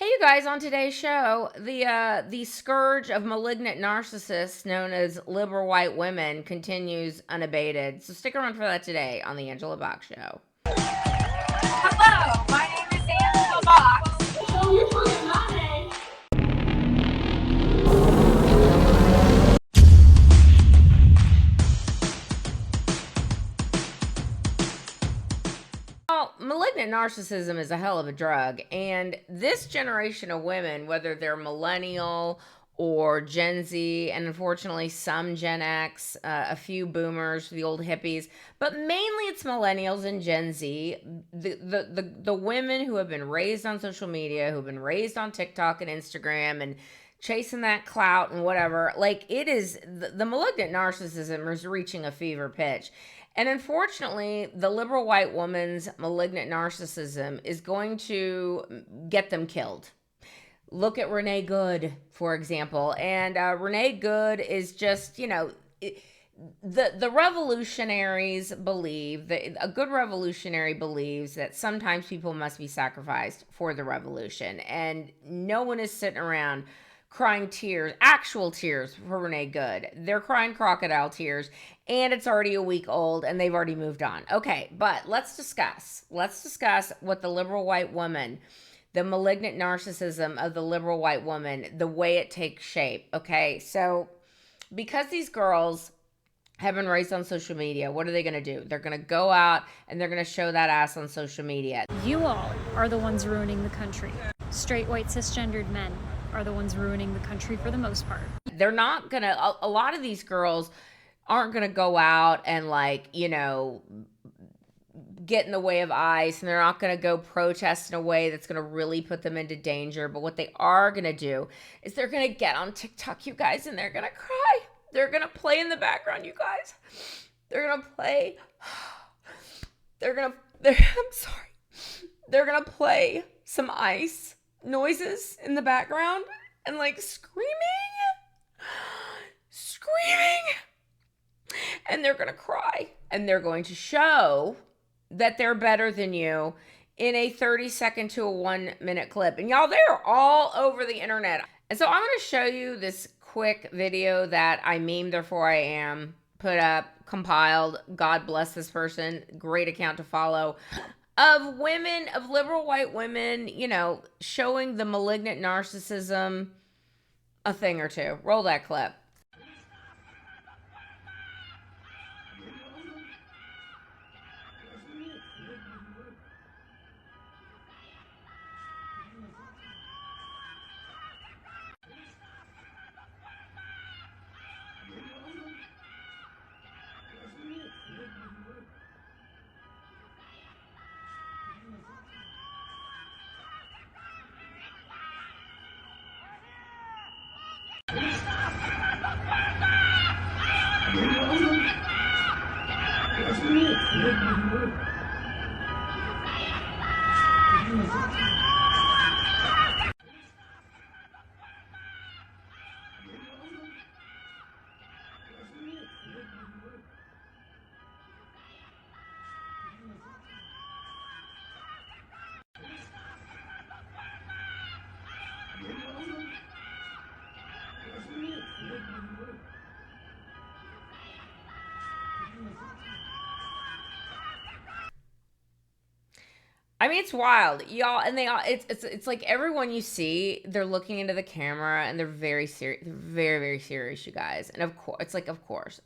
Hey, you guys! On today's show, the scourge of malignant narcissists known as liberal white women continues unabated. So stick around for that today on the Angela Box Show. Hello, my name is Angela Box. So you're talking about me. Well, malignant narcissism is a hell of a drug, and this generation of women, whether they're millennial or Gen Z, and unfortunately some Gen X, a few boomers, the old hippies, but mainly it's millennials and Gen Z, the women who have been raised on social media, who've been raised on TikTok and Instagram and chasing that clout and whatever. Like, it is, the malignant narcissism is reaching a fever pitch. And unfortunately, the liberal white woman's malignant narcissism is going to get them killed. Look at Renee Good, for example. And Renee Good is just, the revolutionaries believe that a good revolutionary believes that sometimes people must be sacrificed for the revolution. And no one is sitting around crying tears, actual tears for Renee Good. They're crying crocodile tears, and it's already a week old, and they've already moved on. Okay, but let's discuss what the liberal white woman, the malignant narcissism of the liberal white woman, the way it takes shape. Okay, so because these girls have been raised on social media, what are they going to do? They're going to go out and they're going to show that ass on social media. You all are the ones ruining the country. Straight, white, cisgendered men are the ones ruining the country for the most part. They're not going to, a lot of these girls aren't going to go out and get in the way of ICE, and they're not going to go protest in a way that's going to really put them into danger. But what they are going to do is they're going to get on TikTok, you guys, and they're going to cry. They're going to play in the background, you guys. They're going to play. I'm sorry. They're going to play some ICE noises in the background and screaming. And they're going to cry. And they're going to show that they're better than you in a 30-second to a 1-minute clip. And y'all, they're all over the internet. And so I'm going to show you this quick video that I memed, therefore I am, put up, compiled. God bless this person. Great account to follow. Of women, of liberal white women, showing the malignant narcissism a thing or two. Roll that clip. I mean, it's wild, y'all, and it's like everyone you see, they're looking into the camera and they're very serious, very, very serious, you guys. And of course, it's like, of course.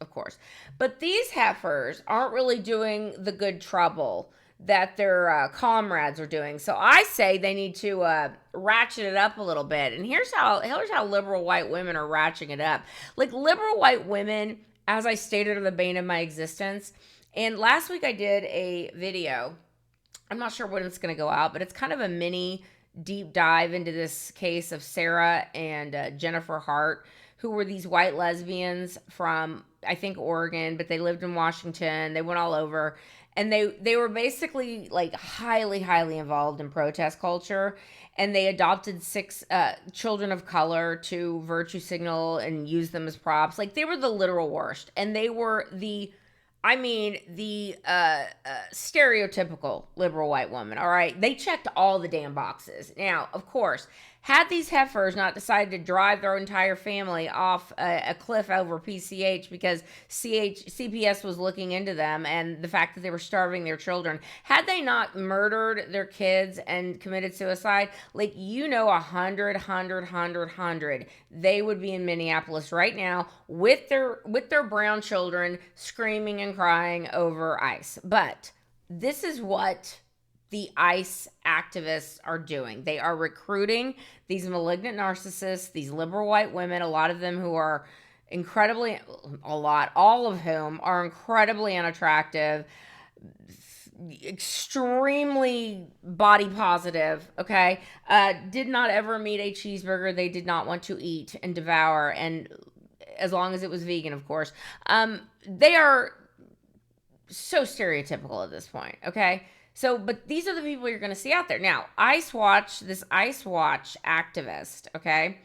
But these heifers aren't really doing the good trouble that their comrades are doing. So I say they need to ratchet it up a little bit. And here's how liberal white women are ratcheting it up. Like, liberal white women, as I stated, are the bane of my existence. And last week I did a video. I'm not sure when it's going to go out, but it's kind of a mini deep dive into this case of Sarah and Jennifer Hart, who were these white lesbians from, I think, Oregon, but they lived in Washington. They went all over, and they were basically highly, highly involved in protest culture, and they adopted 6 children of color to virtue signal and use them as props. Like, they were the literal worst, and they were the I mean, the stereotypical liberal white woman, all right? They checked all the damn boxes. Now, of course, had these heifers not decided to drive their entire family off a cliff over PCH because CPS was looking into them and the fact that they were starving their children, had they not murdered their kids and committed suicide, like, 100, they would be in Minneapolis right now with their brown children screaming and crying over ICE. But this is what the ICE activists are doing. They are recruiting these malignant narcissists, these liberal white women, a lot of them who are all of whom are incredibly unattractive, extremely body positive, okay? Did not ever meet a cheeseburger they did not want to eat and devour, and as long as it was vegan, of course. They are so stereotypical at this point, okay? So, but these are the people you're going to see out there. Now, this Ice Watch activist, okay,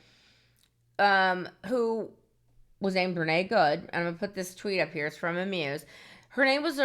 who was named Renee Good, and I'm going to put this tweet up here. It's from Amuse. Her name was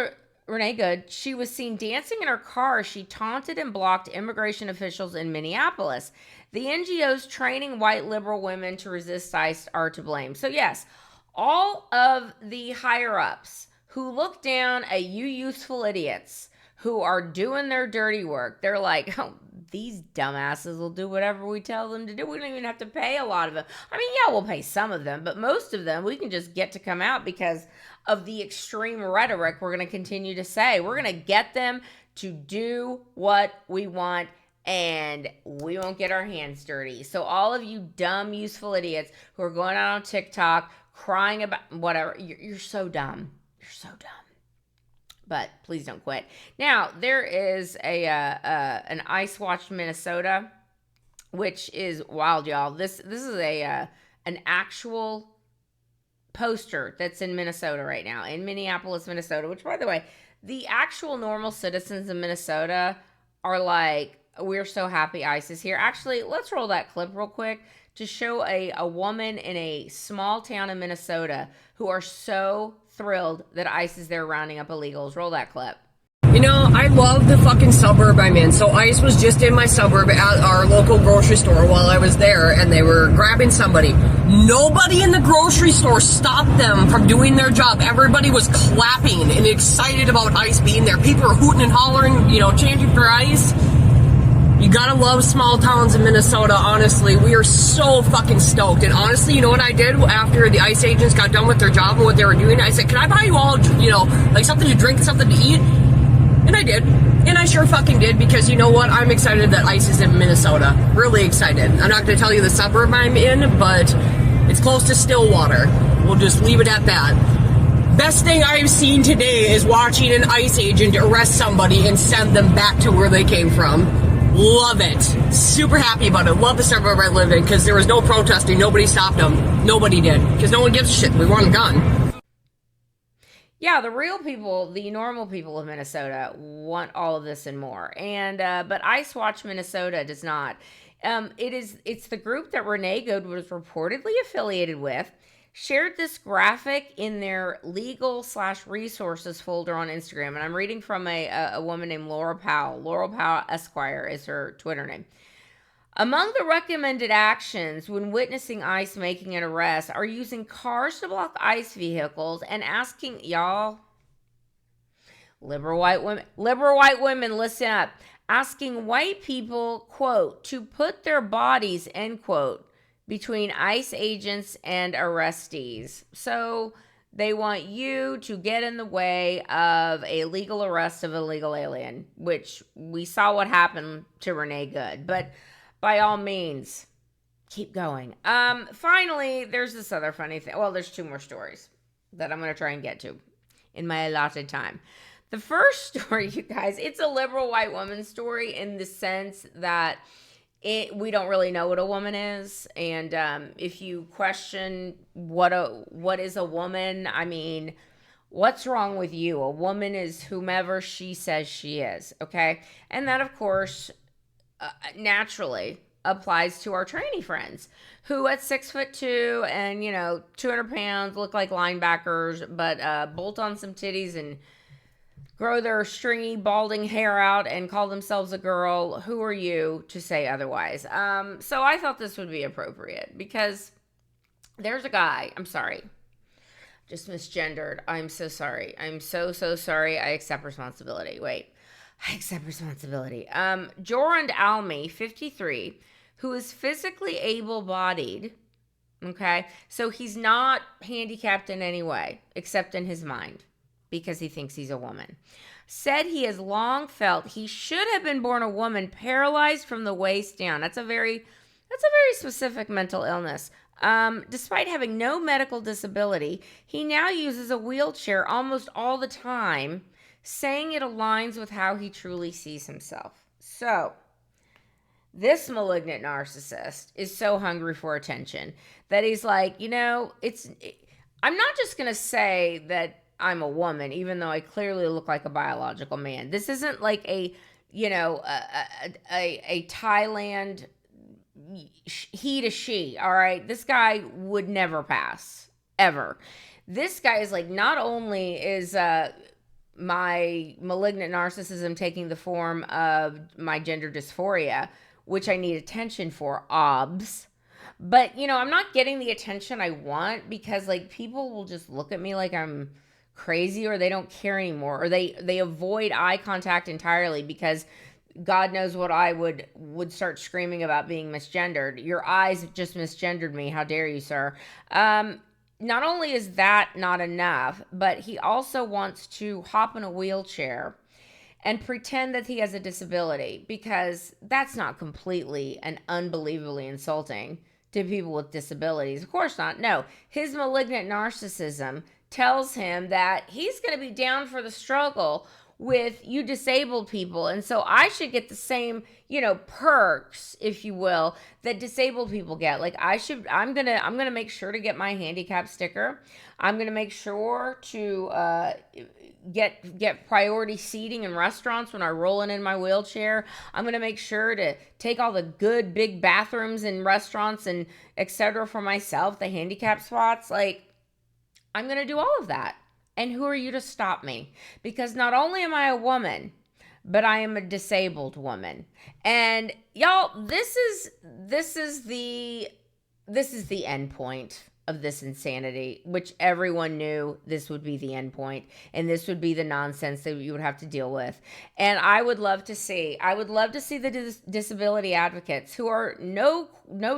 Renee Good. She was seen dancing in her car. She taunted and blocked immigration officials in Minneapolis. The NGOs training white liberal women to resist ICE are to blame. So, yes, all of the higher-ups who look down at you youthful idiots who are doing their dirty work, they're like, oh, these dumbasses will do whatever we tell them to do. We don't even have to pay a lot of them. I mean, yeah, we'll pay some of them, but most of them we can just get to come out because of the extreme rhetoric we're going to continue to say. We're going to get them to do what we want, and we won't get our hands dirty. So all of you dumb, useful idiots who are going out on TikTok crying about whatever, you're so dumb. You're so dumb. But please don't quit. Now, there is an Ice Watch Minnesota, which is wild, y'all. This is an actual poster that's in Minnesota right now, in Minneapolis, Minnesota, which, by the way, the actual normal citizens of Minnesota are like, we're so happy ICE is here. Actually, let's roll that clip real quick to show a woman in a small town in Minnesota who are so thrilled that ICE is there rounding up illegals. Roll that clip. You know, I love the fucking suburb I'm in. So ICE was just in my suburb at our local grocery store while I was there, and they were grabbing somebody. Nobody in the grocery store stopped them from doing their job. Everybody was clapping and excited about ICE being there. People were hooting and hollering, chanting for ICE. You gotta love small towns in Minnesota, honestly. We are so fucking stoked. And honestly, you know what I did after the ICE agents got done with their job and what they were doing? I said, can I buy you all, like something to drink, something to eat? And I did. And I sure fucking did, because you know what? I'm excited that ICE is in Minnesota. Really excited. I'm not gonna tell you the suburb I'm in, but it's close to Stillwater. We'll just leave it at that. Best thing I've seen today is watching an ICE agent arrest somebody and send them back to where they came from. Love it. Super happy about it. Love the suburb I live in, because there was no protesting. Nobody stopped them. Nobody did. Because no one gives a shit. We want a gun. Yeah, the real people, the normal people of Minnesota want all of this and more. And but Ice Watch Minnesota does not. It's the group that Renee Good was reportedly affiliated with. Shared this graphic in their legal/resources folder on Instagram. And I'm reading from a woman named Laura Powell. Laura Powell Esquire is her Twitter name. Among the recommended actions when witnessing ICE making an arrest are using cars to block ICE vehicles and asking, y'all, liberal white women, listen up, asking white people, quote, to put their bodies, end quote, between ICE agents and arrestees. So they want you to get in the way of a legal arrest of a legal alien, which we saw what happened to Renee Good. But by all means, keep going. Finally, there's this other funny thing. Well, there's two more stories that I'm going to try and get to in my allotted time. The first story, you guys, it's a liberal white woman story in the sense that we don't really know what a woman is. And if you question what is a woman, I mean, what's wrong with you? A woman is whomever she says she is, okay? And that, of course, naturally, applies to our trainee friends who at 6'2" and 200 pounds look like linebackers, but bolt on some titties and grow their stringy balding hair out and call themselves a girl. Who are you to say otherwise? So I thought this would be appropriate because there's a guy. I'm sorry, just misgendered. I'm so sorry. I'm so sorry. I accept responsibility. Wait, I accept responsibility. Jorand Almy, 53, who is physically able-bodied. Okay, so he's not handicapped in any way except in his mind, because he thinks he's a woman, said he has long felt he should have been born a woman, paralyzed from the waist down. That's a very specific mental illness. Despite having no medical disability, he now uses a wheelchair almost all the time, saying it aligns with how he truly sees himself. So, this malignant narcissist is so hungry for attention that he's like, I'm not just going to say that I'm a woman, even though I clearly look like a biological man. This isn't like a Thailand he to she, all right? This guy would never pass, ever. This guy is like, not only is my malignant narcissism taking the form of my gender dysphoria, which I need attention for, obs, but, I'm not getting the attention I want because, like, people will just look at me like I'm crazy, or they don't care anymore, or they avoid eye contact entirely because God knows what I would start screaming about being misgendered. Your eyes just misgendered me. How dare you, sir? Not only is that not enough, but he also wants to hop in a wheelchair and pretend that he has a disability, because that's not completely and unbelievably insulting to people with disabilities. Of course not. No, his malignant narcissism tells him that he's going to be down for the struggle with you disabled people, and so I should get the same, perks, if you will, that disabled people get. Like, I'm gonna make sure to get my handicap sticker. I'm gonna make sure to get priority seating in restaurants when I roll in my wheelchair. I'm gonna make sure to take all the good big bathrooms in restaurants and etc. for myself, the handicap spots. Like, I'm gonna do all of that. And who are you to stop me? Because not only am I a woman, but I am a disabled woman. And y'all, this is the end point of this insanity, which everyone knew this would be the end point, and this would be the nonsense that you would have to deal with. And I would love to see the disability advocates, who are no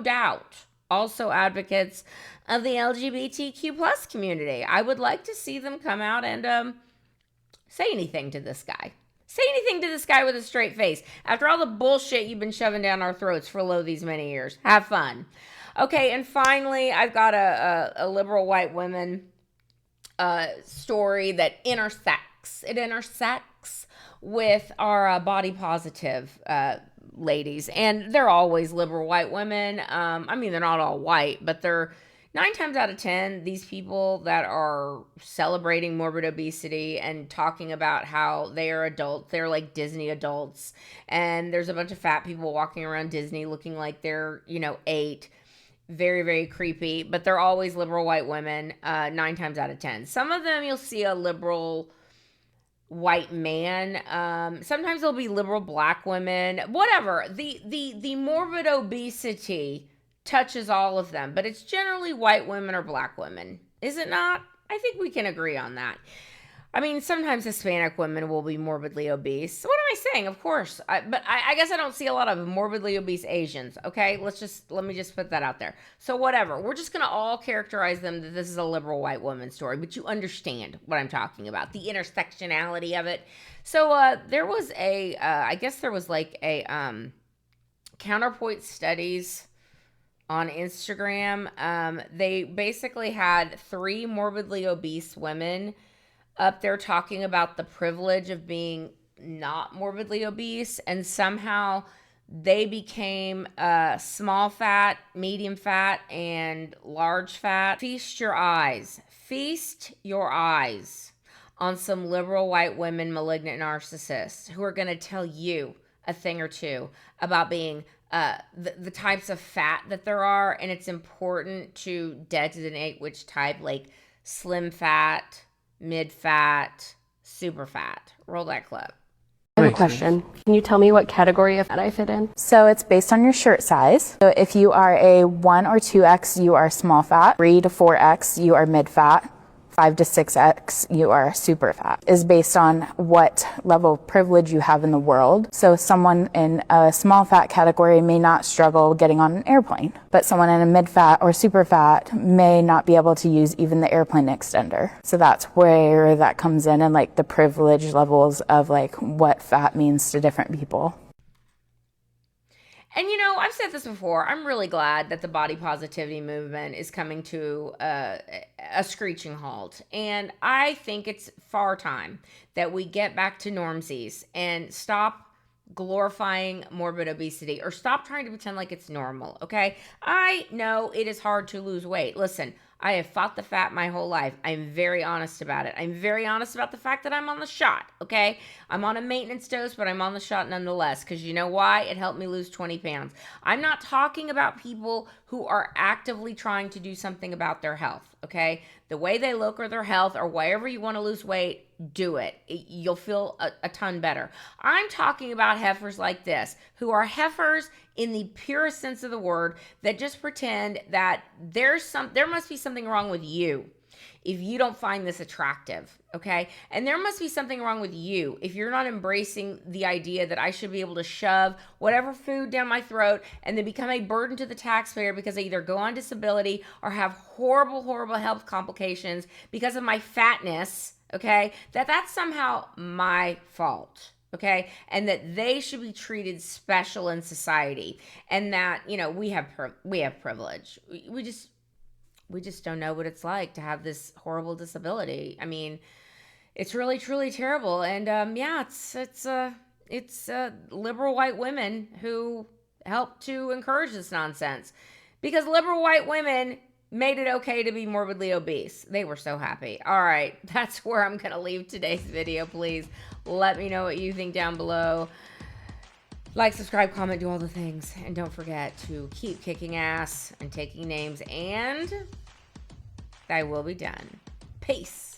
doubt also advocates of the LGBTQ plus community. I would like to see them come out and say anything to this guy. Say anything to this guy with a straight face. After all the bullshit you've been shoving down our throats for these many years. Have fun. Okay, and finally, I've got a liberal white woman story that intersects. It intersects with our body positive ladies, and they're always liberal white women. I mean, they're not all white, but they're 9 times out of 10 these people that are celebrating morbid obesity and talking about how they are adults. They're like Disney adults, and there's a bunch of fat people walking around Disney looking like they're 8. Very, very creepy, but they're always liberal white women 9 times out of 10. Some of them you'll see a liberal white man. Sometimes there'll be liberal black women. Whatever. The morbid obesity touches all of them, but it's generally white women or black women. Is it not? I think we can agree on that. I mean, sometimes Hispanic women will be morbidly obese. What am I saying? Of course. But I guess I don't see a lot of morbidly obese Asians. Okay, let me just put that out there. So whatever. We're just going to all characterize them that this is a liberal white woman story. But you understand what I'm talking about. The intersectionality of it. So there was I guess there was like a Counterpoint Studies on Instagram. They basically had 3 morbidly obese women up there talking about the privilege of being not morbidly obese, and somehow they became small fat, medium fat, and large fat. Feast your eyes on some liberal white women malignant narcissists who are going to tell you a thing or two about being the types of fat that there are, and it's important to designate which type, like slim fat, mid fat, super fat. Roll that clip. I have a question. Can you tell me what category of fat I fit in? So it's based on your shirt size. So if you are a 1 or 2X, you are small fat. 3 to 4X, you are mid fat. 5 to 6X, you are super fat. Is based on what level of privilege you have in the world. So someone in a small fat category may not struggle getting on an airplane, but someone in a mid fat or super fat may not be able to use even the airplane extender. So that's where that comes in, and like the privilege levels of like what fat means to different people. And I've said this before, I'm really glad that the body positivity movement is coming to a screeching halt. And I think it's far time that we get back to normsies and stop glorifying morbid obesity, or stop trying to pretend like it's normal, okay? I know it is hard to lose weight. Listen, I have fought the fat my whole life. I'm very honest about it. I'm very honest about the fact that I'm on the shot, okay? I'm on a maintenance dose, but I'm on the shot nonetheless, because you know why? It helped me lose 20 pounds. I'm not talking about people who are actively trying to do something about their health, okay? The way they look or their health, or wherever you want to lose weight, do it. You'll feel a ton better. I'm talking about heifers like this, who are heifers in the purest sense of the word, that just pretend that there must be something wrong with you if you don't find this attractive, okay? And there must be something wrong with you if you're not embracing the idea that I should be able to shove whatever food down my throat and then become a burden to the taxpayer because I either go on disability or have horrible, horrible health complications because of my fatness, okay? That's somehow my fault. Okay, and that they should be treated special in society, and that we have privilege. We just don't know what it's like to have this horrible disability. I mean, it's really truly terrible, and it's liberal white women who help to encourage this nonsense, because liberal white women made it okay to be morbidly obese. They were so happy. All right, that's where I'm going to leave today's video. Please let me know what you think down below. Like, subscribe, comment, do all the things. And don't forget to keep kicking ass and taking names. And I will be done. Peace.